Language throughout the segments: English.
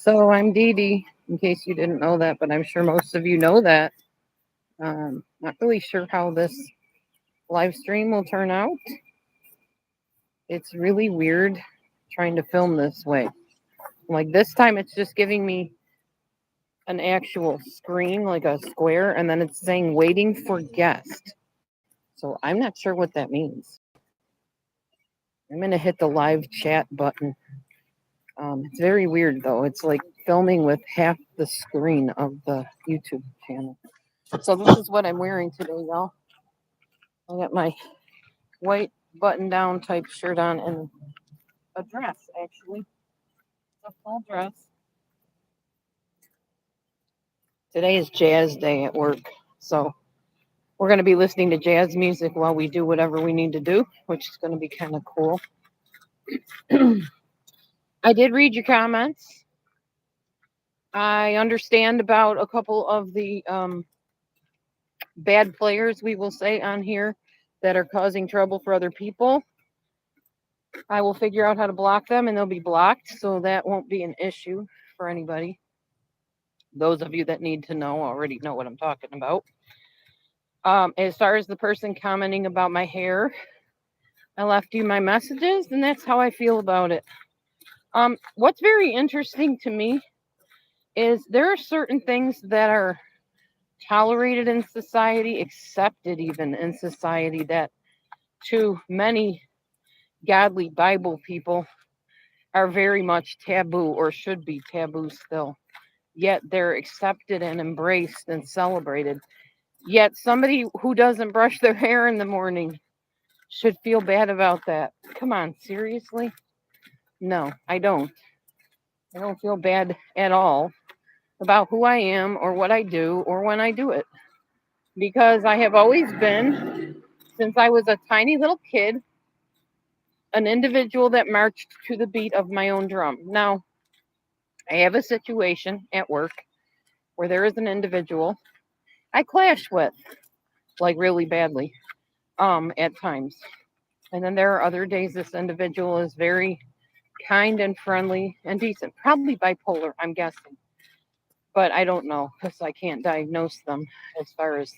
So I'm Dee Dee, in case you didn't know that, but I'm sure most of you know that. Not really sure how this live stream will turn out. It's really weird trying to film this way. Like this time, it's just giving me an actual screen, like a square, and then it's saying waiting for guest. So I'm not sure what that means. I'm going to hit the live chat button. It's very weird, though. It's like filming with half the screen of the YouTube channel. So this is what I'm wearing today, y'all. I got my white button-down type shirt on and a dress, actually. It's a full dress. Today is jazz day at work, so we're going to be listening to jazz music while we do whatever we need to do, which is going to be kind of cool. I did read your comments. I understand about a couple of the bad players, we will say, on here that are causing trouble for other people. I will figure out how to block them, and they'll be blocked, so that won't be an issue for anybody. Those of you that need to know already know what I'm talking about. As far as the person commenting about my hair, I left you my messages, and that's how I feel about it. What's very interesting to me is there are certain things that are tolerated in society, accepted even in society, that to many godly Bible people are very much taboo or should be taboo still. Yet they're accepted and embraced and celebrated. Yet somebody who doesn't brush their hair in the morning should feel bad about that. Come on, seriously? No, I don't. I don't feel bad at all about who I am or what I do or when I do it. Because I have always been, since I was a tiny little kid, an individual that marched to the beat of my own drum. Now, I have a situation at work where there is an individual I clash with, like really badly, at times. And then there are other days this individual is very kind and friendly and decent. Probably bipolar, I'm guessing. But I don't know because I can't diagnose them as far as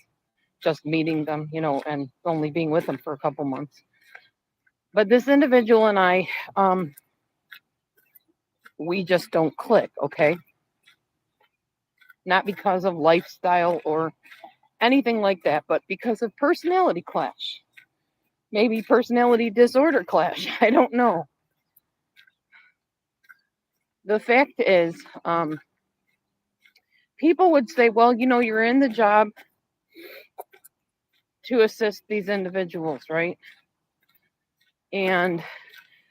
just meeting them, and only being with them for a couple months. But this individual and I, we just don't click, okay? Not because of lifestyle or anything like that, but because of personality clash. Maybe personality disorder clash. I don't know. The fact is, people would say, well, you're in the job to assist these individuals, right? And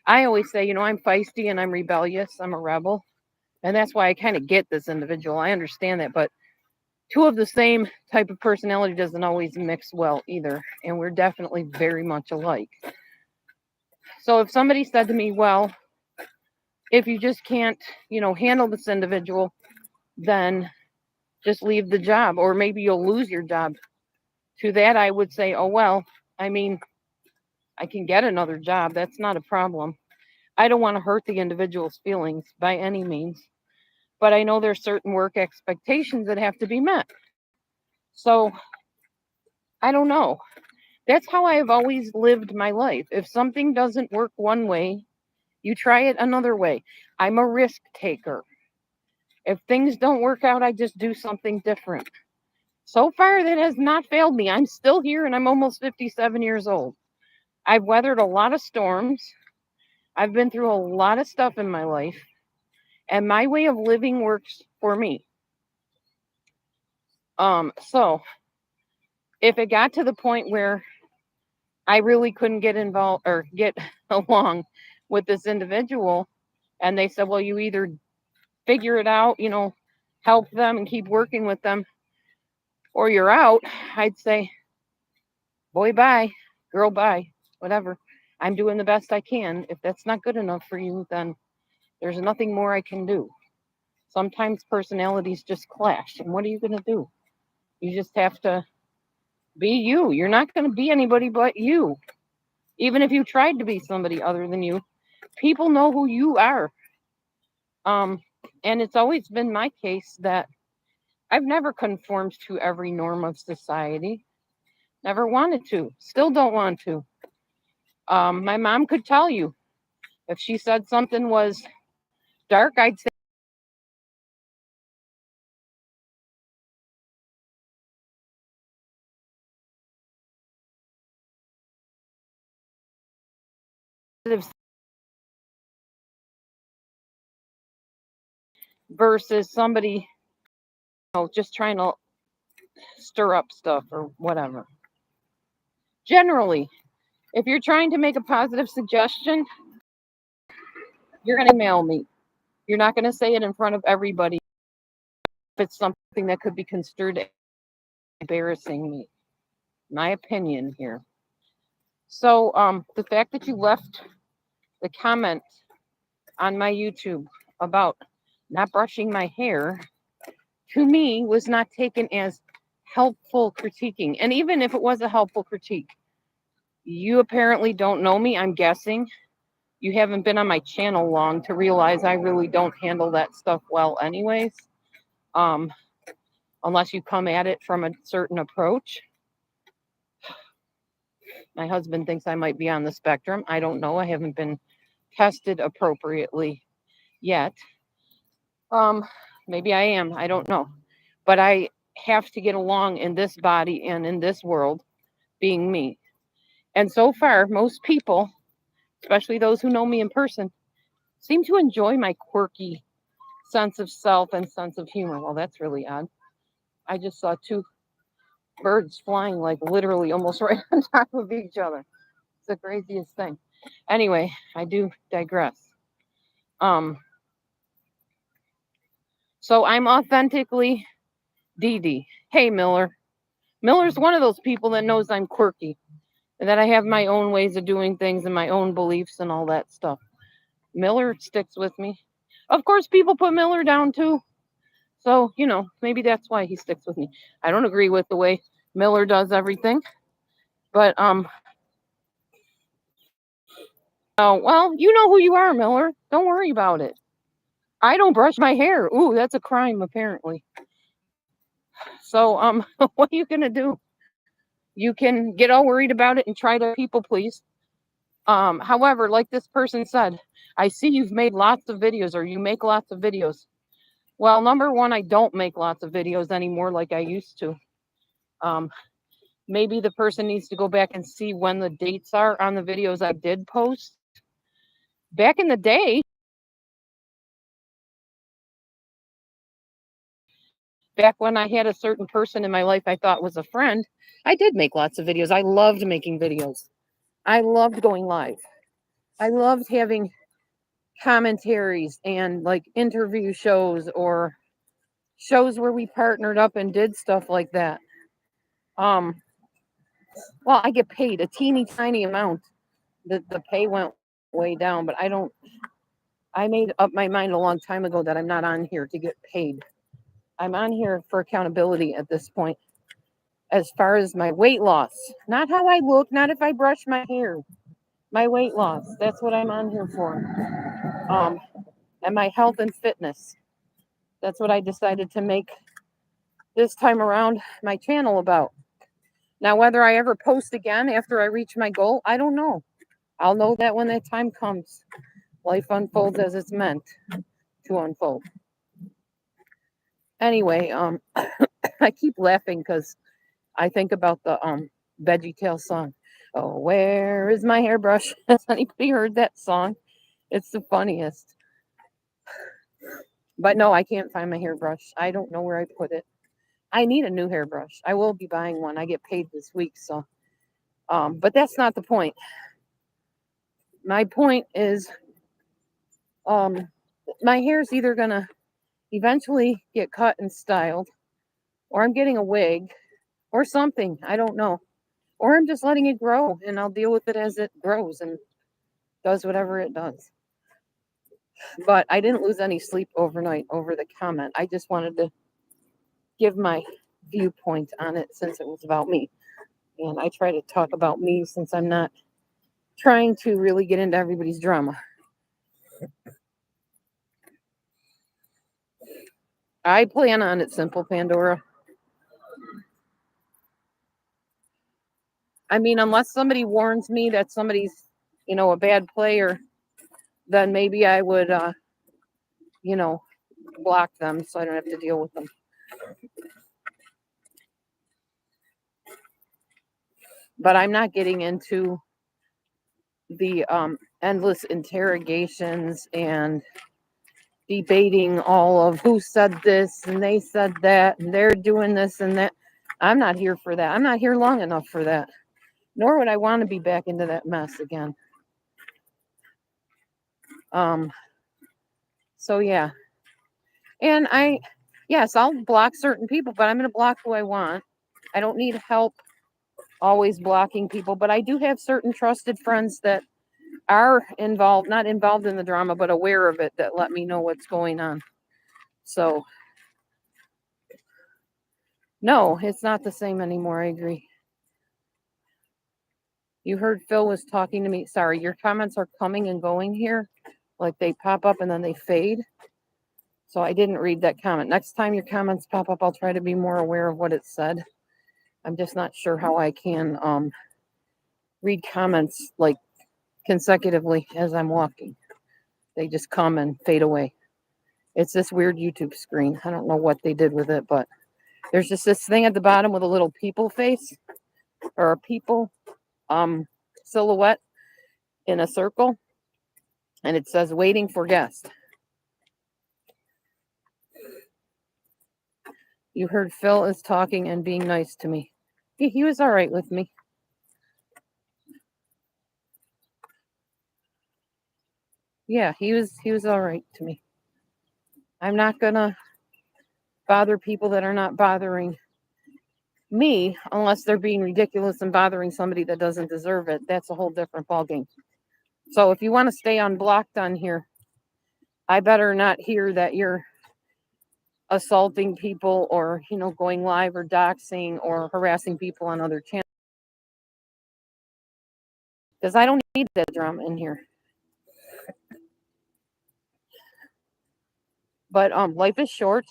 I always say, I'm feisty and I'm rebellious. I'm a rebel. And that's why I kind of get this individual. I understand that. But two of the same type of personality doesn't always mix well either. And we're definitely very much alike. So if somebody said to me, well, if you just can't, handle this individual, then just leave the job, or maybe you'll lose your job. To that, I would say, oh, well, I can get another job. That's not a problem. I don't want to hurt the individual's feelings by any means, but I know there's certain work expectations that have to be met. So I don't know. That's how I have always lived my life. If something doesn't work one way, you try it another way. I'm a risk taker. If things don't work out, I just do something different. So far, that has not failed me. I'm still here and I'm almost 57 years old. I've weathered a lot of storms. I've been through a lot of stuff in my life. And my way of living works for me. So if it got to the point where I really couldn't get involved or get along with this individual, and they said, well, you either figure it out, help them and keep working with them, or you're out, I'd say, boy, bye, girl, bye, whatever. I'm doing the best I can. If that's not good enough for you, then there's nothing more I can do. Sometimes personalities just clash. And what are you going to do? You just have to be you. You're not going to be anybody but you. Even if you tried to be somebody other than you, people know who you are. And it's always been my case that I've never conformed to every norm of society. Never wanted to. Still don't want to. My mom could tell you if she said something was dark, I'd say versus somebody, just trying to stir up stuff or whatever. Generally, if you're trying to make a positive suggestion, you're going to email me. You're not going to say it in front of everybody if it's something that could be construed embarrassing me. My opinion here. So the fact that you left the comment on my YouTube about not brushing my hair, to me, was not taken as helpful critiquing. And even if it was a helpful critique, you apparently don't know me, I'm guessing. You haven't been on my channel long to realize I really don't handle that stuff well anyways. Unless you come at it from a certain approach. My husband thinks I might be on the spectrum. I don't know. I haven't been tested appropriately yet. Maybe I am. I don't know. But I have to get along in this body and in this world being me. And so far, most people, especially those who know me in person, seem to enjoy my quirky sense of self and sense of humor. Well, that's really odd. I just saw two birds flying like literally almost right on top of each other. It's the craziest thing. Anyway, I do digress. So I'm authentically Dee Dee. Hey, Miller. Miller's one of those people that knows I'm quirky and that I have my own ways of doing things and my own beliefs and all that stuff. Miller sticks with me. Of course, people put Miller down too. So, maybe that's why he sticks with me. I don't agree with the way Miller does everything. But, oh, well, you know who you are, Miller. Don't worry about it. I don't brush my hair. Ooh, that's a crime, apparently. So, what are you going to do? You can get all worried about it and try to people please. However, like this person said, I see you've made lots of videos or you make lots of videos. Well, number one, I don't make lots of videos anymore like I used to. Maybe the person needs to go back and see when the dates are on the videos I did post. Back in the day, back when I had a certain person in my life I thought was a friend, I did make lots of videos. I loved making videos. I loved going live. I loved having commentaries and like interview shows or shows where we partnered up and did stuff like that. Well, I get paid a teeny tiny amount. The pay went way down, but I made up my mind a long time ago that I'm not on here to get paid. I'm on here for accountability at this point. As far as my weight loss, not how I look, not if I brush my hair, my weight loss. That's what I'm on here for. And my health and fitness. That's what I decided to make this time around my channel about. Now, whether I ever post again after I reach my goal, I don't know. I'll know that when that time comes. Life unfolds as it's meant to unfold. Anyway, I keep laughing because I think about the Veggietale song. Oh, where is my hairbrush? Has anybody heard that song? It's the funniest. But no, I can't find my hairbrush. I don't know where I put it. I need a new hairbrush. I will be buying one. I get paid this week, so. But that's not the point. My point is, my hair's either gonna eventually get cut and styled, or I'm getting a wig, or something. I don't know. Or I'm just letting it grow, and I'll deal with it as it grows and does whatever it does. But I didn't lose any sleep overnight over the comment. I just wanted to give my viewpoint on it since it was about me. And I try to talk about me since I'm not trying to really get into everybody's drama. I plan on it simple, Pandora. I mean, unless somebody warns me that somebody's, a bad player, then maybe I would, you know, block them so I don't have to deal with them. But I'm not getting into the endless interrogations and debating all of who said this and they said that and they're doing this and that. I'm not here for that. I'm not here long enough for that. Nor would I want to be back into that mess again. So yeah. And yes, I'll block certain people, but I'm going to block who I want. I don't need help always blocking people, but I do have certain trusted friends that are not involved in the drama, but aware of it, that let me know what's going on. So, no, it's not the same anymore. I agree. You heard Phil was talking to me. Sorry, your comments are coming and going here. Like they pop up and then they fade. So I didn't read that comment. Next time your comments pop up, I'll try to be more aware of what it said. I'm just not sure how I can read comments like consecutively as I'm walking. They just come and fade away. It's this weird YouTube screen. I don't know what they did with it, but there's just this thing at the bottom with a little people face or a people silhouette in a circle, and it says waiting for guest. You heard Phil is talking and being nice to me. He was all right with me. Yeah, he was all right to me. I'm not gonna bother people that are not bothering me unless they're being ridiculous and bothering somebody that doesn't deserve it. That's a whole different ballgame. So if you want to stay unblocked on here, I better not hear that you're assaulting people or, going live or doxing or harassing people on other channels. Because I don't need that drama in here. But life is short.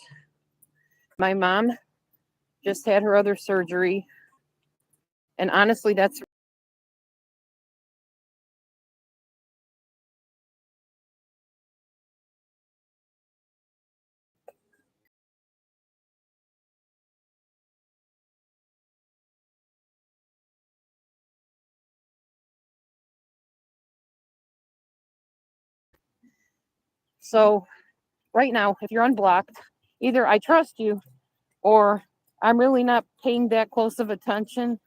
My mom just had her other surgery. And honestly, that's so right now, if you're unblocked, either I trust you or I'm really not paying that close of attention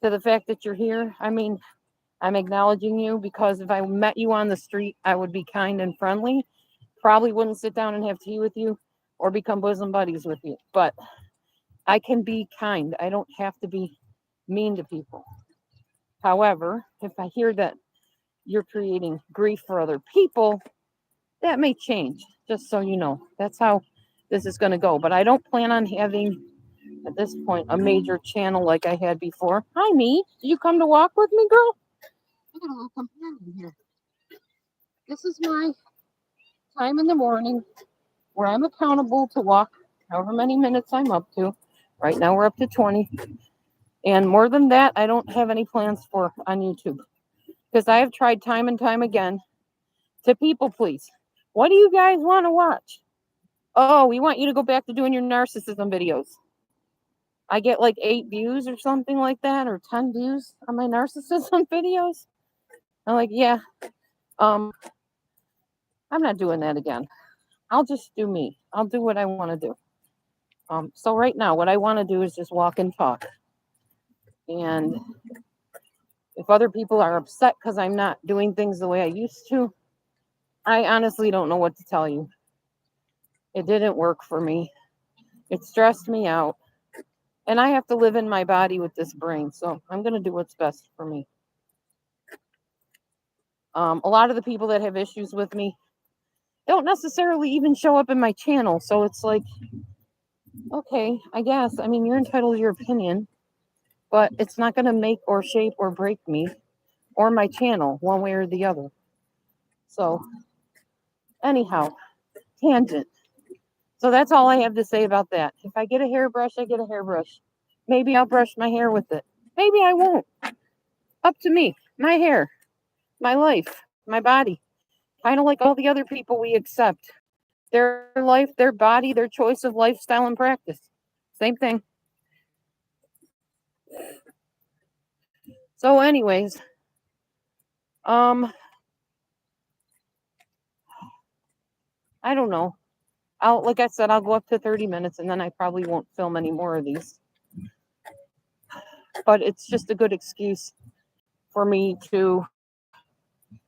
to the fact that you're here. I mean, I'm acknowledging you because if I met you on the street, I would be kind and friendly. Probably wouldn't sit down and have tea with you or become bosom buddies with you. But I can be kind. I don't have to be mean to people. However, if I hear that you're creating grief for other people, that may change, just so you know. That's how this is going to go. But I don't plan on having, at this point, a major channel like I had before. Hi, me. Did you come to walk with me, girl? I got a little companion here. This is my time in the morning where I'm accountable to walk however many minutes I'm up to. Right now we're up to 20. And more than that, I don't have any plans for on YouTube. Because I have tried time and time again to people please. What do you guys want to watch? Oh, we want you to go back to doing your narcissism videos. I get like 8 views or something like that, or 10 views on my narcissism videos. I'm like, yeah, I'm not doing that again. I'll just do me. I'll do what I want to do. So right now, what I want to do is just walk and talk. And if other people are upset because I'm not doing things the way I used to, I honestly don't know what to tell you. It didn't work for me. It stressed me out. And I have to live in my body with this brain. So I'm going to do what's best for me. A lot of the people that have issues with me don't necessarily even show up in my channel. So it's like, okay, I guess. I mean, you're entitled to your opinion, but it's not going to make or shape or break me or my channel one way or the other. So anyhow, tangent. So that's all I have to say about that. If I get a hairbrush, I get a hairbrush. Maybe I'll brush my hair with it. Maybe I won't. Up to me. My hair, my life, my body. Kind of like all the other people we accept. Their life, their body, their choice of lifestyle and practice. Same thing. So, anyways, I don't know. Like I said, I'll go up to 30 minutes and then I probably won't film any more of these. But it's just a good excuse for me to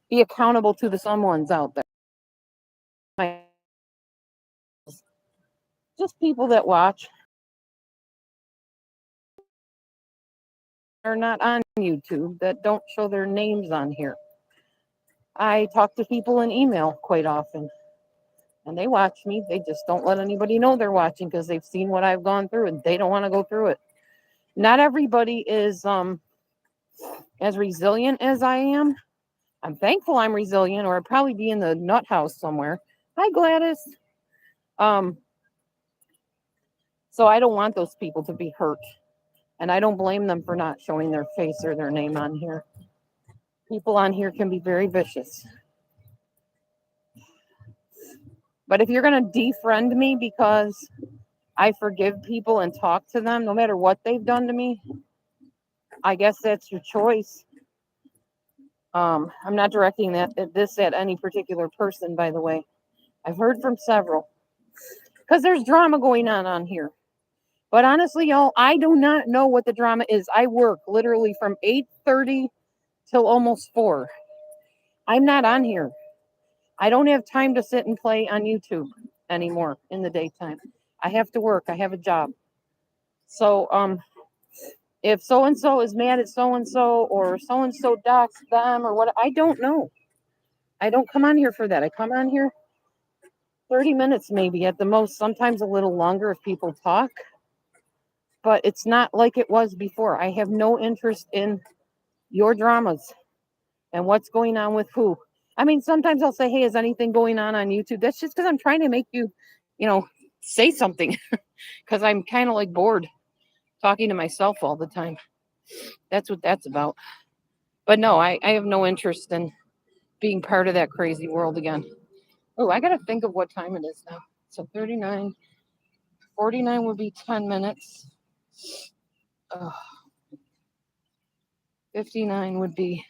be accountable to the someones out there. Just people that watch are not on YouTube, that don't show their names on here. I talk to people in email quite often, and they watch me. They just don't let anybody know they're watching because they've seen what I've gone through and they don't want to go through it. Not everybody is as resilient as I am. I'm thankful I'm resilient, or I'd probably be in the nut house somewhere. Hi, Gladys. So I don't want those people to be hurt, and I don't blame them for not showing their face or their name on here. People on here can be very vicious. But if you're going to defriend me because I forgive people and talk to them, no matter what they've done to me, I guess that's your choice. I'm not directing this at any particular person, by the way. I've heard from several. Because there's drama going on here. But honestly, y'all, I do not know what the drama is. I work literally from 8:30 till almost 4. I'm not on here. I don't have time to sit and play on YouTube anymore in the daytime. I have to work. I have a job. So, if so-and-so is mad at so-and-so or so-and-so doxed them or what, I don't know. I don't come on here for that. I come on here 30 minutes maybe at the most, sometimes a little longer if people talk. But it's not like it was before. I have no interest in your dramas and what's going on with who. I mean, sometimes I'll say, hey, is anything going on YouTube? That's just because I'm trying to make you, say something because I'm kind of like bored talking to myself all the time. That's what that's about. But no, I have no interest in being part of that crazy world again. Oh, I got to think of what time it is now. So 39, 49 would be 10 minutes. 59 would be,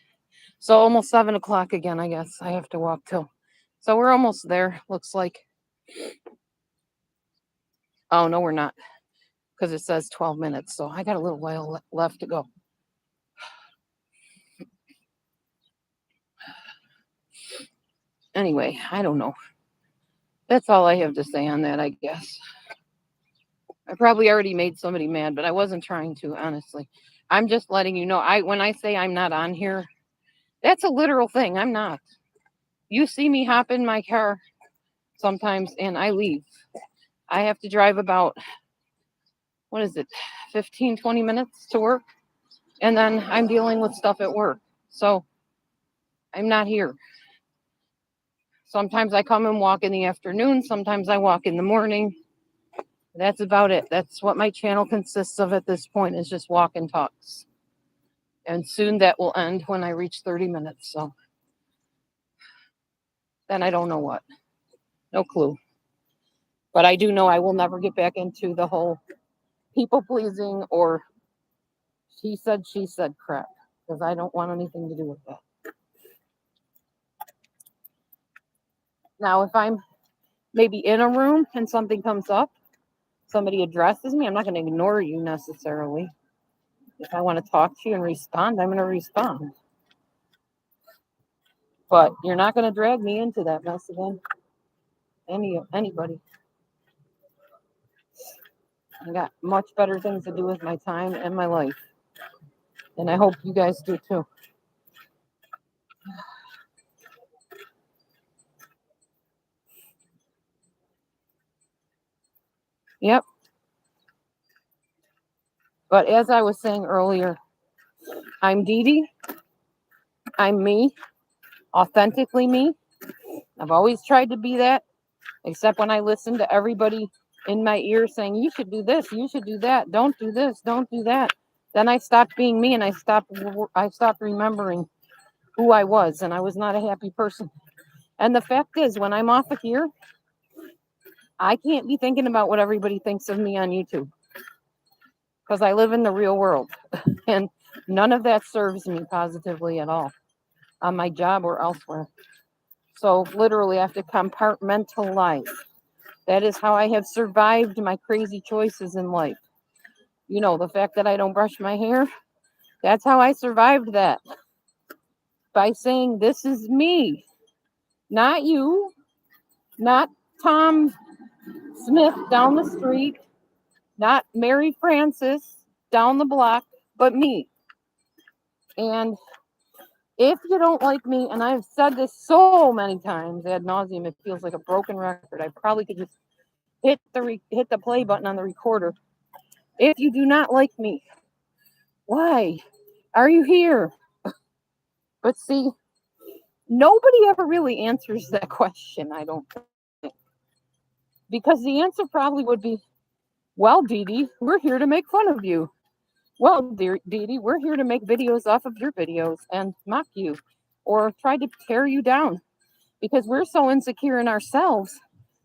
so almost 7 o'clock again, I guess. I have to walk till. So we're almost there, looks like. Oh, no, we're not. Because it says 12 minutes. So I got a little while left to go. Anyway, I don't know. That's all I have to say on that, I guess. I probably already made somebody mad, but I wasn't trying to, honestly. I'm just letting you know. When I say I'm not on here, that's a literal thing. I'm not. You see me hop in my car sometimes and I leave. I have to drive about, 15, 20 minutes to work. And then I'm dealing with stuff at work. So I'm not here. Sometimes I come and walk in the afternoon. Sometimes I walk in the morning. That's about it. That's what my channel consists of at this point, is just walk and talks. And soon that will end when I reach 30 minutes. So then I don't know what. No clue. But I do know I will never get back into the whole people pleasing or she said crap, because I don't want anything to do with that. Now, if I'm maybe in a room and something comes up, somebody addresses me, I'm not going to ignore you necessarily. If I want to talk to you and respond, I'm going to respond. But you're not going to drag me into that mess again. Anybody. I got much better things to do with my time and my life. And I hope you guys do too. Yep. But as I was saying earlier, I'm Dee Dee. I'm me, authentically me. I've always tried to be that. Except when I listened to everybody in my ear saying, you should do this, you should do that, don't do this, don't do that. Then I stopped being me, and I stopped remembering who I was, and I was not a happy person. And the fact is, when I'm off of here, I can't be thinking about what everybody thinks of me on YouTube, because I live in the real world, and none of that serves me positively at all on my job or elsewhere. So literally, I have to compartmentalize. That is how I have survived my crazy choices in life. You know, the fact that I don't brush my hair, that's how I survived that. By saying, this is me, not you, not Tom Smith down the street, not Mary Frances down the block, but me. And if you don't like me, and I've said this so many times ad nauseum, it feels like a broken record. I probably could just hit the play button on the recorder. If you do not like me, why are you here? But see, nobody ever really answers that question, I don't think. Because the answer probably would be, well, Dee Dee, we're here to make fun of you. Well, dear Dee Dee, we're here to make videos off of your videos and mock you or try to tear you down, because we're so insecure in ourselves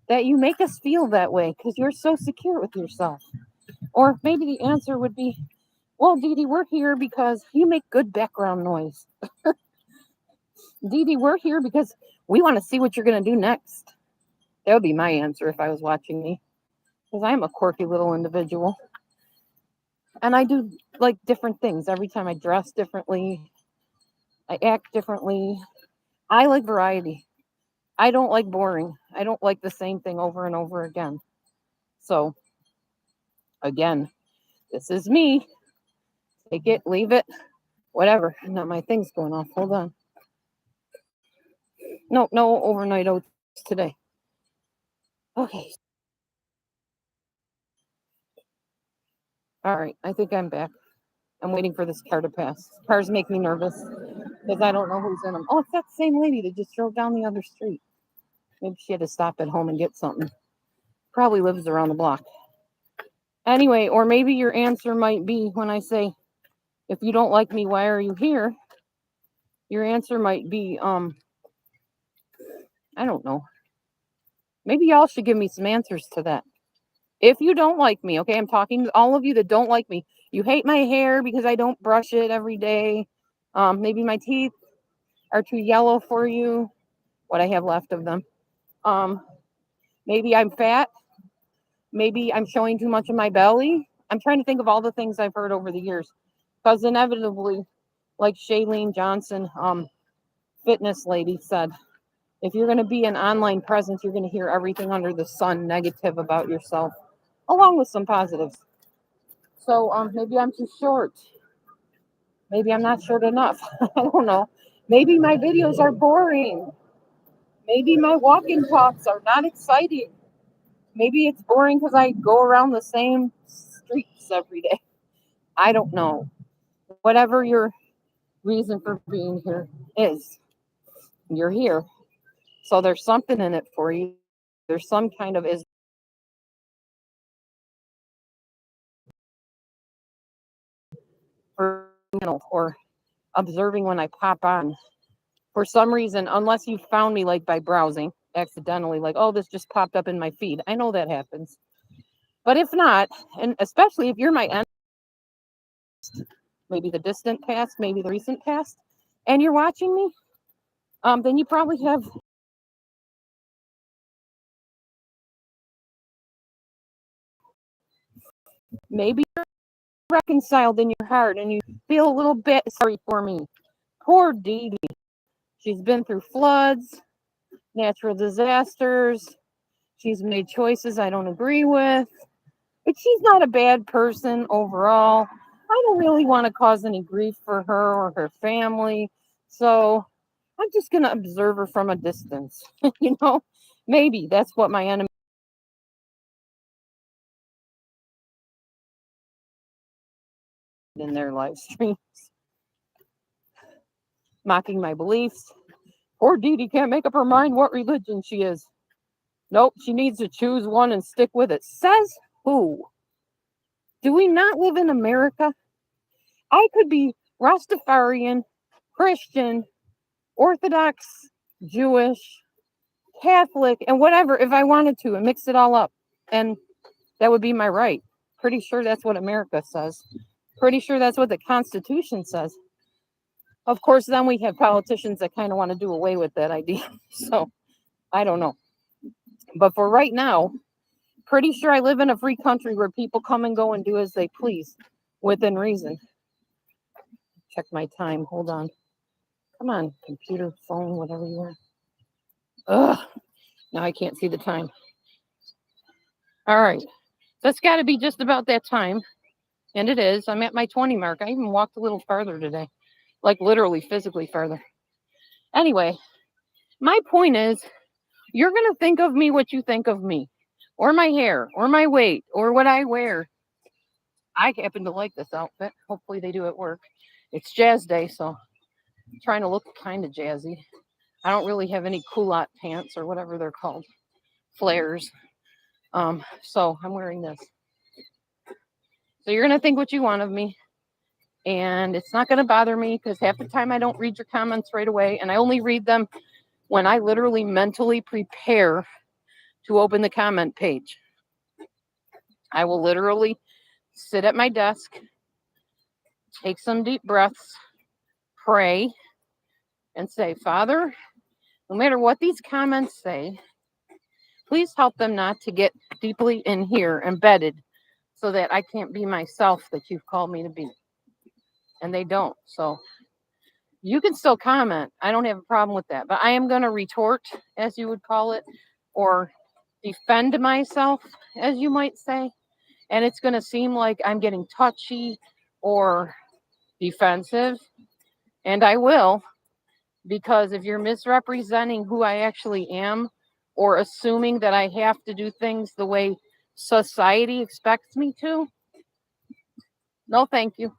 that you make us feel that way because you're so secure with yourself. Or maybe the answer would be, well, Dee Dee, we're here because you make good background noise. Dee Dee, we're here because we want to see what you're going to do next. That would be my answer if I was watching me, because I'm a quirky little individual. And I do like different things. Every time I dress differently, I act differently. I like variety. I don't like boring. I don't like the same thing over and over again. So, again, this is me. Take it, leave it, whatever. Now my thing's going off. Hold on. No overnight oats today. Okay. All right. I think I'm back. I'm waiting for this car to pass. Cars make me nervous because I don't know who's in them. Oh, it's that same lady that just drove down the other street. Maybe she had to stop at home and get something. Probably lives around the block. Anyway, or maybe your answer might be when I say, if you don't like me, why are you here? Your answer might be, I don't know. Maybe y'all should give me some answers to that. If you don't like me, okay, I'm talking to all of you that don't like me. You hate my hair because I don't brush it every day. Maybe my teeth are too yellow for you, what I have left of them. Maybe I'm fat. Maybe I'm showing too much of my belly. I'm trying to think of all the things I've heard over the years. Because inevitably, like Shailene Johnson, fitness lady said, if you're going to be an online presence, you're going to hear everything under the sun negative about yourself, along with some positives. So maybe I'm too short. Maybe I'm not short enough. I don't know. Maybe my videos are boring. Maybe my walk-in talks are not exciting. Maybe it's boring because I go around the same streets every day. I don't know. Whatever your reason for being here is, you're here. So there's something in it for you. There's some kind of or observing when I pop on. For some reason, unless you found me like by browsing accidentally, like, oh, this just popped up in my feed. I know that happens. But if not, and especially if you're my end, maybe the distant past, maybe the recent past, and you're watching me, then you probably have maybe you're reconciled in your heart and you feel a little bit sorry for me. Poor Dee Dee. She's been through floods, natural disasters. She's made choices I don't agree with. But she's not a bad person overall. I don't really want to cause any grief for her or her family. So I'm just going to observe her from a distance. You know, maybe that's what my enemy in their live streams. Mocking my beliefs. Poor Dee Dee can't make up her mind what religion she is. Nope, she needs to choose one and stick with it. Says who? Do we not live in America? I could be Rastafarian, Christian, Orthodox, Jewish, Catholic, and whatever if I wanted to and mix it all up. And that would be my right. Pretty sure that's what America says. Pretty sure that's what the Constitution says. Of course, then we have politicians that kind of want to do away with that idea. So I don't know. But for right now, pretty sure I live in a free country where people come and go and do as they please within reason. Check my time. Hold on. Come on, computer, phone, whatever you are. Ugh. Now I can't see the time. All right. That's got to be just about that time. And it is. I'm at my 20 mark. I even walked a little farther today. Like literally, physically farther. Anyway, my point is, you're going to think of me what you think of me. Or my hair. Or my weight. Or what I wear. I happen to like this outfit. Hopefully they do at work. It's Jazz Day, so I'm trying to look kind of jazzy. I don't really have any culotte pants or whatever they're called. Flares. So I'm wearing this. So you're going to think what you want of me. And it's not going to bother me because half the time I don't read your comments right away. And I only read them when I literally mentally prepare to open the comment page. I will literally sit at my desk, take some deep breaths, pray, and say, Father, no matter what these comments say, please help them not to get deeply in here, embedded, so that I can't be myself that you've called me to be. And they don't. So you can still comment. I don't have a problem with that. But I am going to retort, as you would call it, or defend myself, as you might say. And it's going to seem like I'm getting touchy or defensive. And I will, because if you're misrepresenting who I actually am or assuming that I have to do things the way society expects me to, no, thank you.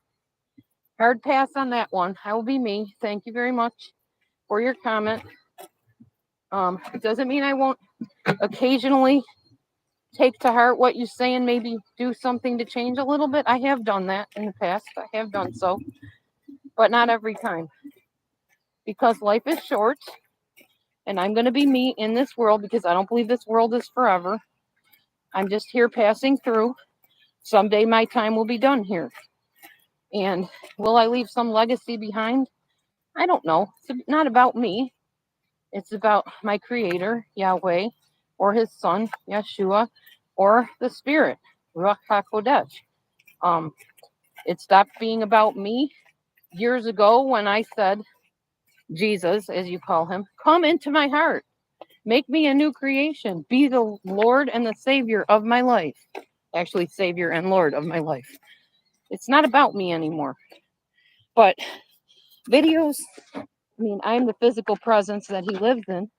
Hard pass on that one. I will be me. Thank you very much for your comment. It doesn't mean I won't occasionally take to heart what you say and maybe do something to change a little bit. I have done that in the past. I have done so, but not every time. Because life is short, and I'm going to be me in this world because I don't believe this world is forever. I'm just here passing through. Someday my time will be done here. And will I leave some legacy behind? I don't know. It's not about me. It's about my creator, Yahweh, or his son, Yeshua, or the spirit, Ruach HaKodesh. It stopped being about me years ago when I said, Jesus, as you call him, come into my heart. Make me a new creation. Be the Lord and the Savior of my life. Actually, Savior and Lord of my life. It's not about me anymore. But videos, I mean, I'm the physical presence that he lives in.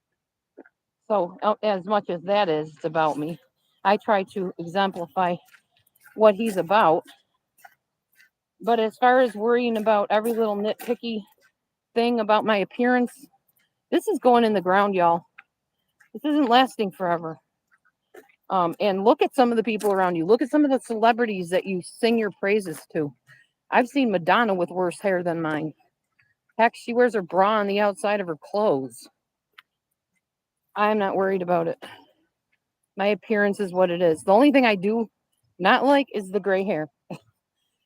So as much as that is, it's about me. I try to exemplify what he's about. But as far as worrying about every little nitpicky thing about my appearance, this is going in the ground, y'all. This isn't lasting forever. And look at some of the people around you. Look at some of the celebrities that you sing your praises to. I've seen Madonna with worse hair than mine. Heck, she wears her bra on the outside of her clothes. I'm not worried about it. My appearance is what it is. The only thing I do not like is the gray hair.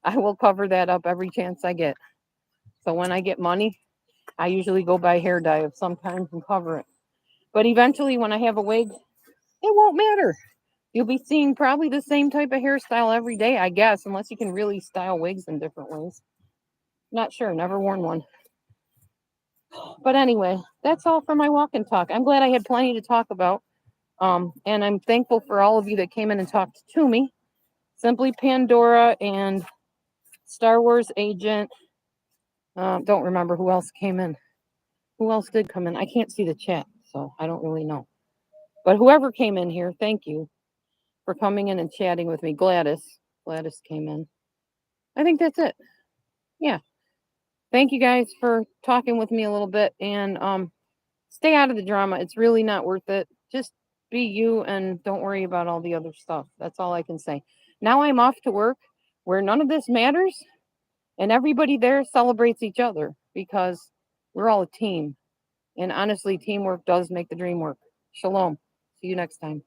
I will cover that up every chance I get. So when I get money, I usually go buy hair dye of some kind and cover it. But eventually, when I have a wig, it won't matter. You'll be seeing probably the same type of hairstyle every day, I guess, unless you can really style wigs in different ways. Not sure, never worn one. But anyway, that's all for my walk and talk. I'm glad I had plenty to talk about. And I'm thankful for all of you that came in and talked to me. Simply Pandora and Star Wars Agent. Don't remember who else came in. Who else did come in? I can't see the chat, so I don't really know. But whoever came in here, thank you for coming in and chatting with me. Gladys came in. I think that's it. Yeah. Thank you guys for talking with me a little bit, and stay out of the drama. It's really not worth it. Just be you and don't worry about all the other stuff. That's all I can say. Now I'm off to work where none of this matters and everybody there celebrates each other because we're all a team. And honestly, teamwork does make the dream work. Shalom. See you next time.